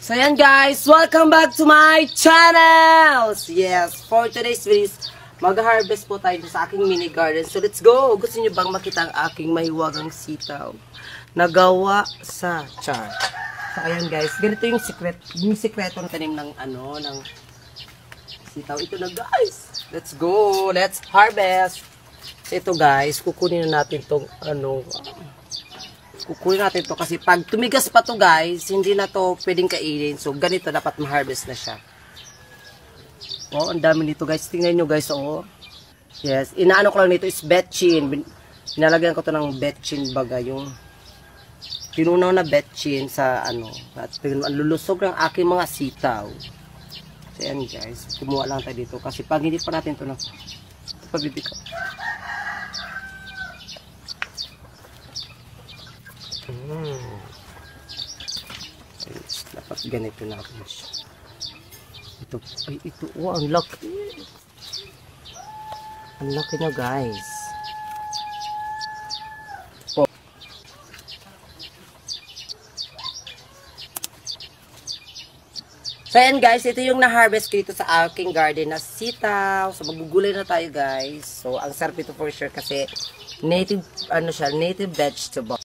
So yan guys, welcome back to my channel! Yes, for today's video, mag-harvest po tayo sa aking mini garden. So let's go! Gusto niyo bang makita ang aking mahiwagang sitaw? Nagawa sa char. So ayan guys, ganito yung sikretong tanim ng ng sitaw. Ito na guys! Let's go! Let's harvest! So ito guys, kukunin na natin tong kukunin natin to kasi pag tumigas pa to guys, hindi na to pwedeng kainin. So ganito dapat ma-harvest na siya. Oh, ang dami nito guys. Tingnan nyo guys, oh. Yes, inaano ko lang nito is betchin. Binalagyan ko to ng betchin baga, yung tinunaw na betchin sa at lulusog ng aking mga sitaw. So yan guys, kumuha lang tayo dito kasi pag hindi pa natin to pabibigay. Dapat ganito natin siya. Ito, oh, ang laki. Ang laki na guys. Oh. So yan guys, ito yung na-harvest ko dito sa aking garden na sitaw. So magugulay na tayo guys. So ang sarap ito for sure kasi native, native vegetable.